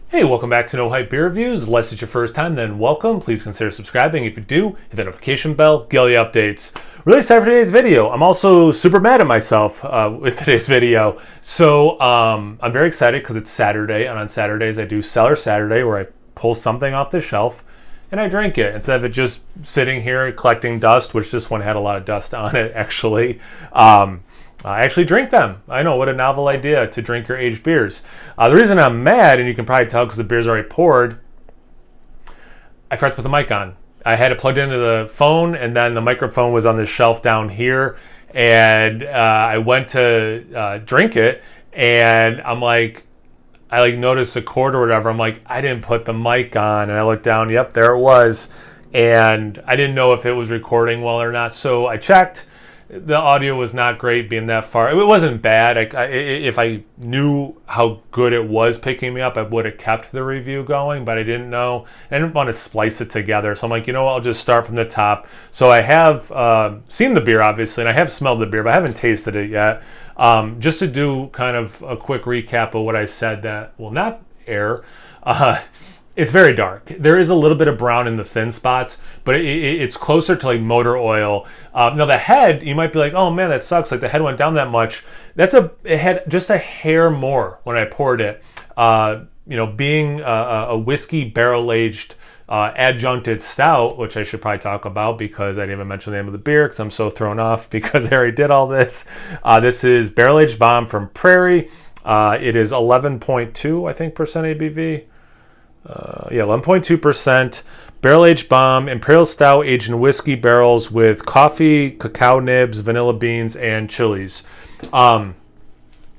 Hey, welcome back to No Hype Beer Reviews. Unless it's your first time, then welcome. Please consider subscribing. If you do, hit the notification bell, get all the updates. Really excited for today's video. I'm also super mad at myself with today's video. So I'm very excited because it's Saturday, and on Saturdays I do Cellar Saturday where I pull something off the shelf and I drink it instead of it just sitting here collecting dust, which this one had a lot of dust on it actually. I actually drink them. I know, what a novel idea to drink your aged beers. The reason I'm mad, and you can probably tell because the beer's already poured, I forgot to put the mic on. I had it plugged into the phone, and then the microphone was on the shelf down here, and I went to drink it, and I noticed the cord or whatever. I'm like, I didn't put the mic on, and I looked down, yep, there it was, and I didn't know if it was recording well or not, so I checked. The audio was not great being that far. It wasn't bad. If I knew how good it was picking me up, I would have kept the review going, but I didn't know. I didn't want to splice it together. So I'm like, you know what, I'll just start from the top. So I have seen the beer, obviously, and I have smelled the beer, but I haven't tasted it yet. Just to do kind of a quick recap of what I said that will not air. It's very dark. There is a little bit of brown in the thin spots, but it's closer to like motor oil. Now the head, you might be like, oh man, that sucks. Like the head went down that much. It had just a hair more when I poured it. Being a whiskey barrel-aged adjuncted stout, which I should probably talk about because I didn't even mention the name of the beer because I'm so thrown off because I already did all this. This is barrel-aged bomb from Prairie. It is 11.2, I think, percent ABV. 11.2%. Barrel-aged bomb, imperial stout aged in whiskey barrels with coffee, cacao nibs, vanilla beans, and chilies.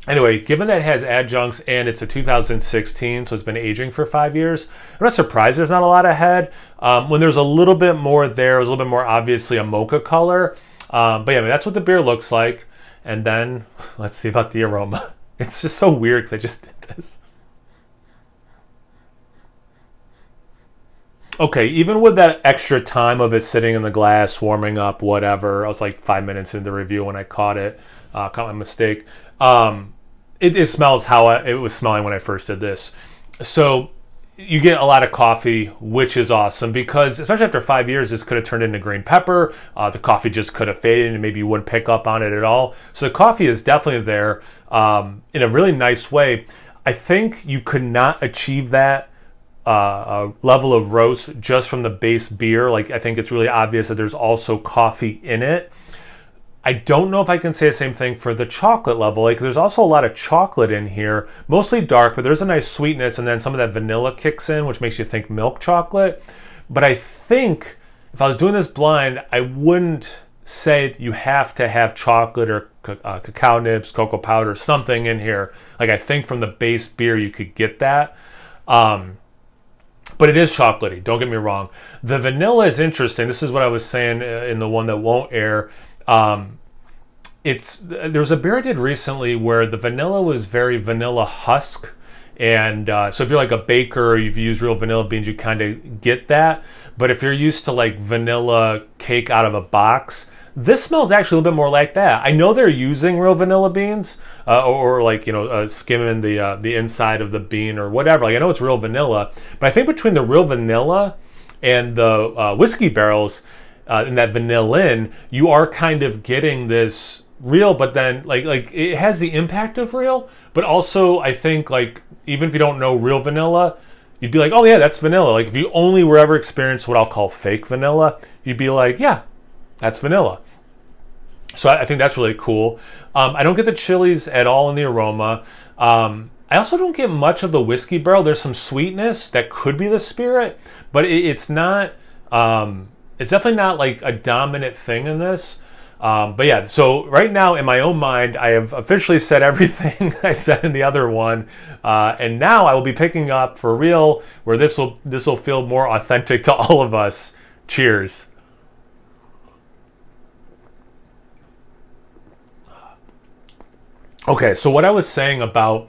Anyway, given that it has adjuncts and it's a 2016, so it's been aging for 5 years, I'm not surprised there's not a lot of head. When there's a little bit more there, it was a little bit more obviously a mocha color. But yeah, that's what the beer looks like. And then, let's see about the aroma. It's just so weird because I just did this. Okay, even with that extra time of it sitting in the glass, warming up, whatever, I was like 5 minutes into the review when I caught my mistake. It smells how it was smelling when I first did this. So you get a lot of coffee, which is awesome because, especially after 5 years, this could have turned into green pepper. The coffee just could have faded and maybe you wouldn't pick up on it at all. So the coffee is definitely there in a really nice way. I think you could not achieve that level of roast just from the base beer. Like, I think it's really obvious that there's also coffee in it. I don't know if I can say the same thing for the chocolate level. Like, there's also a lot of chocolate in here, mostly dark, but there's a nice sweetness, and then some of that vanilla kicks in, which makes you think milk chocolate. But I think if I was doing this blind, I wouldn't say you have to have chocolate or cacao nibs, cocoa powder, something in here. Like, I think from the base beer you could get that. But it is chocolatey, don't get me wrong. The vanilla is interesting. This is what I was saying in the one that won't air. There was a beer I did recently where the vanilla was very vanilla husk. And so if you're like a baker or you've used real vanilla beans, you kind of get that. But if you're used to like vanilla cake out of a box, this smells actually a little bit more like that. I know they're using real vanilla beans, or like, skimming the inside of the bean or whatever. Like, I know it's real vanilla, but I think between the real vanilla and the whiskey barrels and that vanillin, you are kind of getting this real, but then like it has the impact of real, but also I think like even if you don't know real vanilla, you'd be like, oh yeah, that's vanilla. Like if you only were ever experienced what I'll call fake vanilla, you'd be like, yeah, that's vanilla. So I think that's really cool. I don't get the chilies at all in the aroma. I also don't get much of the whiskey barrel. There's some sweetness that could be the spirit, but it's not. It's definitely not like a dominant thing in this. But yeah, so right now in my own mind, I have officially said everything I said in the other one, and now I will be picking up for real where this will feel more authentic to all of us. Cheers. Okay, so what I was saying about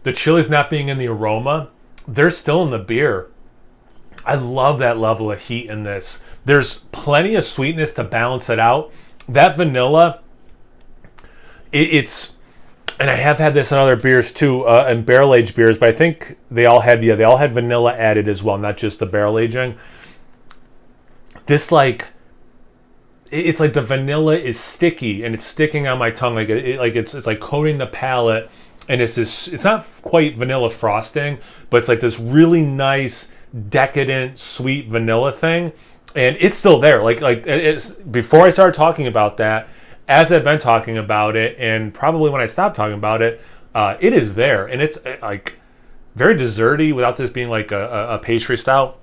the chilies not being in the aroma, they're still in the beer. I love that level of heat in this. There's plenty of sweetness to balance it out. That vanilla, it's And I have had this in other beers too, and barrel aged beers, but I think they all had vanilla added as well, not just the barrel aging. This it's like the vanilla is sticky and it's sticking on my tongue, it's like coating the palate, and it's not quite vanilla frosting, but it's like this really nice decadent sweet vanilla thing, and it's still there. It's before I started talking about that. As I've been talking about it, and probably when I stop talking about it, it is there. And it's like very desserty without this being like a pastry stout.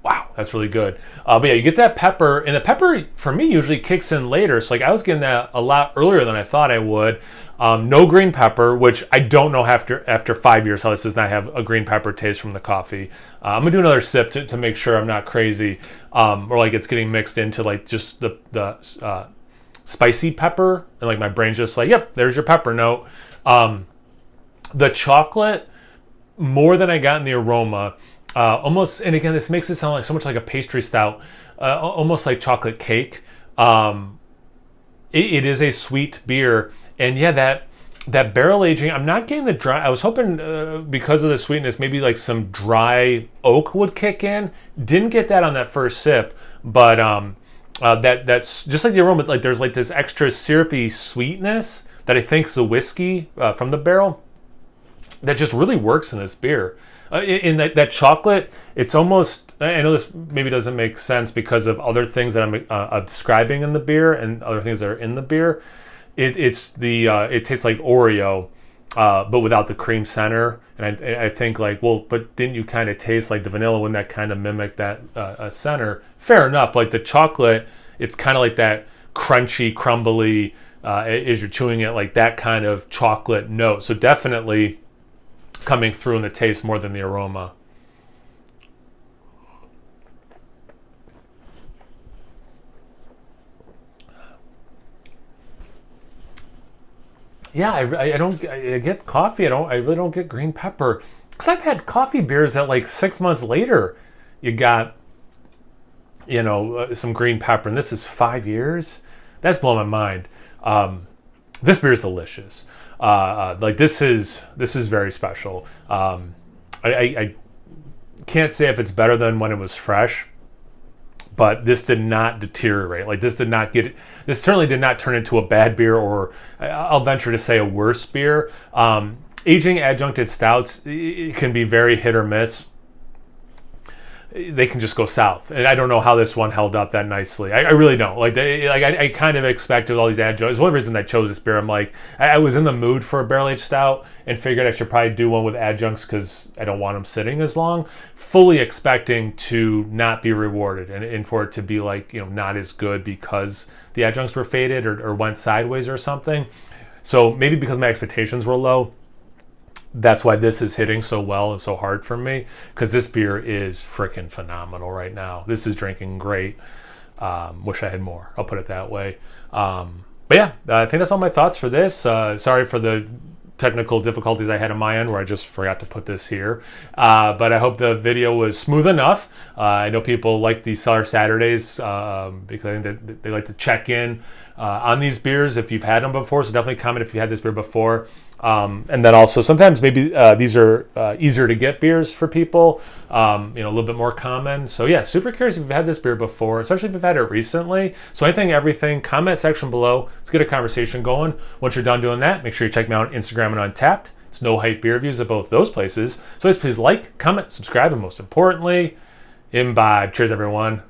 Wow, that's really good. But yeah, you get that pepper, and the pepper for me usually kicks in later. So like I was getting that a lot earlier than I thought I would. No green pepper, which I don't know after 5 years how this does not have a green pepper taste from the coffee. I'm gonna do another sip to make sure I'm not crazy, or like it's getting mixed into like just the spicy pepper, and like my brain's just like, yep, there's your pepper note. The chocolate, more than I got in the aroma, almost, and again, this makes it sound like so much like a pastry stout, almost like chocolate cake. It is a sweet beer, and yeah, that barrel aging, I'm not getting the dry. I was hoping because of the sweetness, maybe like some dry oak would kick in. Didn't get that on that first sip, but that's just like the aroma. Like there's like this extra syrupy sweetness that I think is the whiskey from the barrel that just really works in this beer. In that chocolate, it's almost, I know this maybe doesn't make sense because of other things that I'm describing in the beer and other things that are in the beer. It tastes like Oreo, but without the cream center. And I think like, well, but didn't you kind of taste like the vanilla? Wouldn't that kind of mimic that center? Fair enough. Like the chocolate, it's kind of like that crunchy, crumbly, as you're chewing it, like that kind of chocolate note. So definitely coming through in the taste more than the aroma. Yeah, I get coffee. I really don't get green pepper, because I've had coffee beers that like 6 months later you got some green pepper, and this is 5 years. That's blowing my mind. This beer is delicious. Like this is very special. I can't say if it's better than when it was fresh, but this did not deteriorate. Like this certainly did not turn into a bad beer, or I'll venture to say a worse beer. Aging adjuncted stouts, it can be very hit or miss. They can just go south, and I don't know how this one held up that nicely. I really don't. I kind of expected all these adjuncts. One reason I chose this beer, I'm like, I was in the mood for a barrel aged stout and figured I should probably do one with adjuncts because I don't want them sitting as long. Fully expecting to not be rewarded and for it to be like not as good because the adjuncts were faded or went sideways or something. So maybe because my expectations were low, that's why this is hitting so well and so hard for me, because this beer is freaking phenomenal right now. This is drinking great. Wish I had more. I'll put it that way. But yeah, I think that's all my thoughts for this. Sorry for the technical difficulties I had on my end where I just forgot to put this here. But I hope the video was smooth enough. I know people like these Cellar Saturdays because I think that they like to check in on these beers if you've had them before. So definitely comment if you had this beer before. And then also sometimes maybe these are easier to get beers for people, a little bit more common. So yeah, super curious if you've had this beer before, especially if you've had it recently. So anything, everything, comment section below. Let's get a conversation going. Once you're done doing that, make sure you check me out on Instagram and Untapped. It's No Hype Beer Reviews at both those places. So please like, comment, subscribe, and most importantly, imbibe. Cheers, everyone.